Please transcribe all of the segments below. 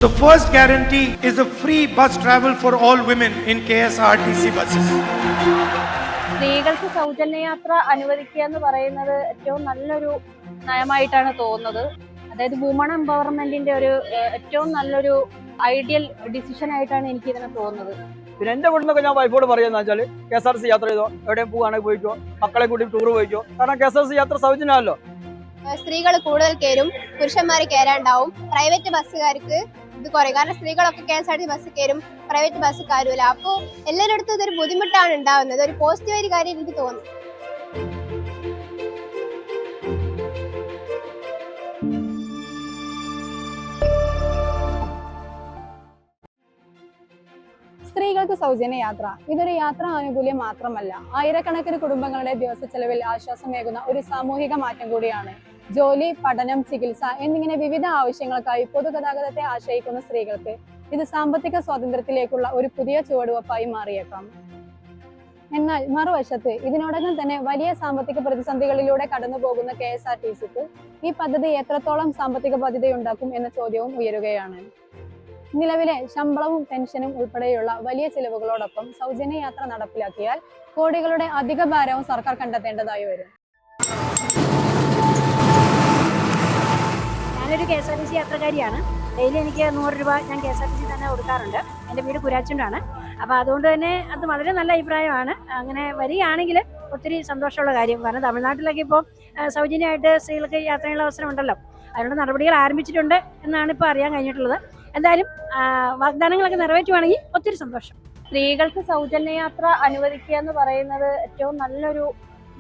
The first guarantee is a free bus travel for all women in KSRTC buses. സ്ത്രീകൾക്ക് സൗജന്യയാത്ര അനുവദിക്കുക എന്ന് പറയുന്നത് ഏറ്റവും നല്ലൊരു നയമായിട്ടാണ് തോന്നുന്നത്. അതായത് വുമൺ എംപവർമെന്റിന്റെ ഒരു ഏറ്റവും നല്ലൊരു ഐഡിയൽ ഡിസിഷൻ ആയിട്ടാണ് എനിക്ക് ഇതിനെ തോന്നുന്നത്. പിന്നെ എന്റെ വീട്ടിൽ ഞാൻ വൈഫോട് പറയുന്നത് വെച്ചാൽ KSRTC യാത്ര ചെയ്തോ, എവിടെയും പോവുകയാണെങ്കിൽ പോയിക്കോ, മക്കളെ കൂട്ടി ടൂർ പോയിക്കോ. കാരണം KSRTC യാത്ര സൗജന്യമല്ലോ. സ്ത്രീകൾ കൂടുതൽ കയറും, പുരുഷന്മാർ കയറാണ്ടാവും. പ്രൈവറ്റ് ബസ്സുകാർക്ക് ഇത് കുറയും, കാരണം സ്ത്രീകളൊക്കെ KSRTC ബസ് കയറും, പ്രൈവറ്റ് ബസ് കയറൂല. അപ്പോൾ എല്ലാവരുടെ ഇതൊരു ബുദ്ധിമുട്ടാണ് ഉണ്ടാവുന്നത്. ഒരു പോസിറ്റീവ് കാര്യം എനിക്ക് തോന്നുന്നു. സ്ത്രീകൾക്ക് സൗജന്യ യാത്ര ഇതൊരു യാത്രാ ആനുകൂല്യം മാത്രമല്ല, ആയിരക്കണക്കിന് കുടുംബങ്ങളുടെ ദിവസ ചെലവിൽ ആശ്വാസമേകുന്ന ഒരു സാമൂഹിക മാറ്റം കൂടിയാണ്. ജോലി, പഠനം, ചികിത്സ എന്നിങ്ങനെ വിവിധ ആവശ്യങ്ങൾക്കായി പൊതുഗതാഗതത്തെ ആശ്രയിക്കുന്ന സ്ത്രീകൾക്ക് ഇത് സാമ്പത്തിക സ്വാതന്ത്ര്യത്തിലേക്കുള്ള ഒരു പുതിയ ചുവടുവെപ്പായി മാറിയേക്കാം. എന്നാൽ മറുവശത്ത് ഇതിനോടകം തന്നെ വലിയ സാമ്പത്തിക പ്രതിസന്ധികളിലൂടെ കടന്നുപോകുന്ന KSRTCക്ക് ഈ പദ്ധതി എത്രത്തോളം സാമ്പത്തിക ബാധ്യതയുണ്ടാക്കും എന്ന ചോദ്യവും ഉയരുകയാണ്. നിലവിലെ ശമ്പളവും പെൻഷനും ഉൾപ്പെടെയുള്ള വലിയ ചിലവുകളോടൊപ്പം സൗജന്യ യാത്ര നടപ്പിലാക്കിയാൽ കോടികളുടെ അധിക ഭാരവും സർക്കാർ കണ്ടെത്തേണ്ടതായി വരും. ഞാനൊരു KSRTC യാത്രക്കാരിയാണ്. ഡെയിലി എനിക്ക് 100 രൂപ ഞാൻ KSRTC തന്നെ കൊടുക്കാറുണ്ട്. എൻ്റെ വീട് കുരാച്ചുണ്ടാണ്. അപ്പോൾ അതുകൊണ്ട് തന്നെ അത് വളരെ നല്ല അഭിപ്രായമാണ്. അങ്ങനെ വരികയാണെങ്കിൽ ഒത്തിരി സന്തോഷമുള്ള കാര്യം. കാരണം തമിഴ്നാട്ടിലൊക്കെ ഇപ്പോൾ സൗജന്യമായിട്ട് സ്ത്രീകൾക്ക് യാത്രയുള്ള അവസരം ഉണ്ടല്ലോ. അതിനുള്ള നടപടികൾ ആരംഭിച്ചിട്ടുണ്ട് എന്നാണ് ഇപ്പോൾ അറിയാൻ കഴിഞ്ഞിട്ടുള്ളത്. എന്തായാലും വാഗ്ദാനങ്ങളൊക്കെ നിറവേറ്റുവാണെങ്കിൽ ഒത്തിരി സന്തോഷം. സ്ത്രീകൾക്ക് സൗജന്യയാത്ര അനുവദിക്കുക എന്ന് പറയുന്നത് ഏറ്റവും നല്ലൊരു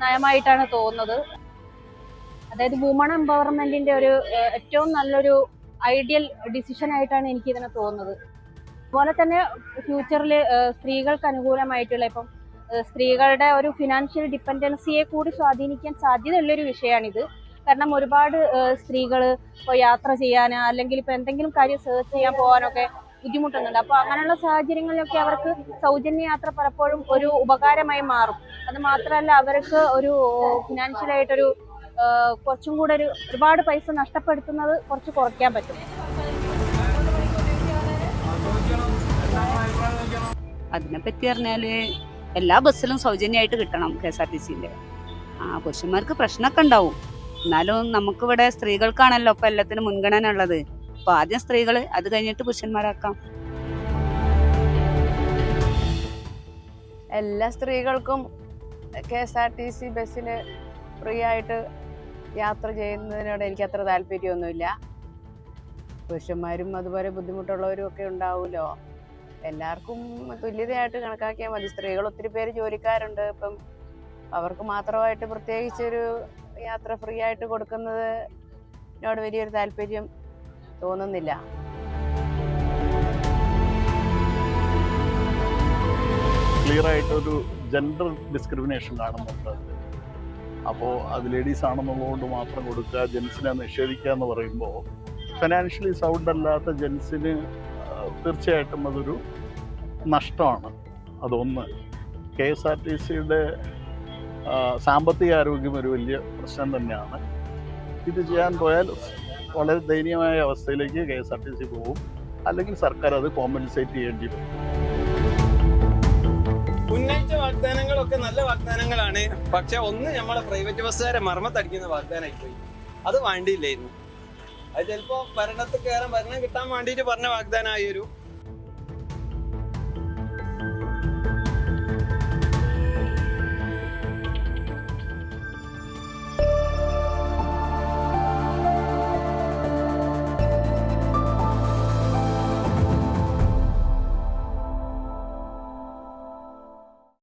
നയമായിട്ടാണ് തോന്നുന്നത്. അതായത് വുമൺ എംപവർമെന്റിന്റെ ഒരു ഏറ്റവും നല്ലൊരു ഐഡിയൽ ഡിസിഷൻ ആയിട്ടാണ് എനിക്ക് ഇതിനെ തോന്നുന്നത്. അതുപോലെ തന്നെ ഫ്യൂച്ചറിൽ സ്ത്രീകൾക്ക് അനുകൂലമായിട്ടുള്ള ഇപ്പം സ്ത്രീകളുടെ ഒരു ഫിനാൻഷ്യൽ ഡിപ്പെൻഡൻസിയെ കൂടി സ്വാധീനിക്കാൻ സാധ്യതയുള്ളൊരു വിഷയമാണിത്. കാരണം ഒരുപാട് സ്ത്രീകൾ ഇപ്പോൾ യാത്ര ചെയ്യാൻ അല്ലെങ്കിൽ ഇപ്പോൾ എന്തെങ്കിലും കാര്യം സെർച്ച് ചെയ്യാൻ പോകാനൊക്കെ ബുദ്ധിമുട്ടുന്നുണ്ട്. അപ്പോൾ അങ്ങനെയുള്ള സാഹചര്യങ്ങളിലൊക്കെ അവർക്ക് സൗജന്യ യാത്ര പലപ്പോഴും ഒരു ഉപകാരമായി മാറും. അത് മാത്രമല്ല അവർക്ക് ഒരു ഫിനാൻഷ്യലായിട്ടൊരു കുറച്ചും കൂടെ ഒരുപാട് പൈസ നഷ്ടപ്പെടുത്തുന്നത് കുറച്ച് കുറയ്ക്കാൻ പറ്റും. അതിനെപ്പറ്റി പറഞ്ഞാൽ എല്ലാ ബസ്സിലും സൗജന്യമായിട്ട് കിട്ടണം KSRTCന്റെ. പുരുഷന്മാർക്ക് പ്രശ്നമൊക്കെ ഉണ്ടാവും, എന്നാലും നമുക്കിവിടെ സ്ത്രീകൾക്കാണല്ലോ ഇപ്പം എല്ലാത്തിനും മുൻഗണന ഉള്ളത്. അപ്പോൾ ആദ്യം സ്ത്രീകൾ, അത് കഴിഞ്ഞിട്ട് പുരുഷന്മാരാക്കാം. എല്ലാ സ്ത്രീകൾക്കും KSRTC ബസ്സിൽ ഫ്രീ ആയിട്ട് യാത്ര ചെയ്യുന്നതിനോട് എനിക്ക് അത്ര താല്പര്യമൊന്നുമില്ല. പുരുഷന്മാരും അതുപോലെ ബുദ്ധിമുട്ടുള്ളവരും ഒക്കെ ഉണ്ടാവുമല്ലോ. എല്ലാവർക്കും തുല്യതയായിട്ട് കണക്കാക്കിയാൽ മതി. സ്ത്രീകൾ ഒത്തിരി പേര് ജോലിക്കാരുണ്ട്. ഇപ്പം അവർക്ക് മാത്രമായിട്ട് പ്രത്യേകിച്ചൊരു യാത്ര ഫ്രീ ആയിട്ട് കൊടുക്കുന്നതിനോട് വലിയൊരു താല്പര്യം തോന്നുന്നില്ല. ക്ലിയർ ആയിട്ടൊരു ജെൻഡർ ഡിസ്ക്രിമിനേഷൻ കാണുന്നുണ്ട്. അപ്പോൾ അത് ലേഡീസ് ആണെന്നുള്ളതുകൊണ്ട് മാത്രം കൊടുക്കുക, ജെൻസിനെ നിഷേധിക്കുക എന്ന് പറയുമ്പോൾ ഫിനാൻഷ്യലി സൗണ്ട് അല്ലാത്ത ജെൻസിന് തീർച്ചയായിട്ടും അതൊരു നഷ്ടമാണ്. അതൊന്ന്. KSRTCയുടെ സാമ്പത്തിക ആരോഗ്യം ഒരു വലിയ പ്രശ്നം തന്നെയാണ്. ഇത് ചെയ്യാൻ പോയാൽ വളരെ ദയനീയമായ അവസ്ഥയിലേക്ക് KSRTC പോകും. അല്ലെങ്കിൽ സർക്കാർ അത് കോമ്പൻസേറ്റ് ചെയ്യേണ്ടി വരും. ഉന്നയിച്ച വാഗ്ദാനങ്ങളൊക്കെ നല്ല വാഗ്ദാനങ്ങളാണ്. പക്ഷെ ഒന്ന് നമ്മളെ പ്രൈവറ്റ് ബസ്സുകാരെ മർമ്മത്തടിക്കുന്ന വാഗ്ദാനമായി പോയി. അത് വേണ്ടിയില്ലായിരുന്നു. അത് ചിലപ്പോൾ ഭരണം കിട്ടാൻ വേണ്ടിയിട്ട് പറഞ്ഞ വാഗ്ദാനമായൊരു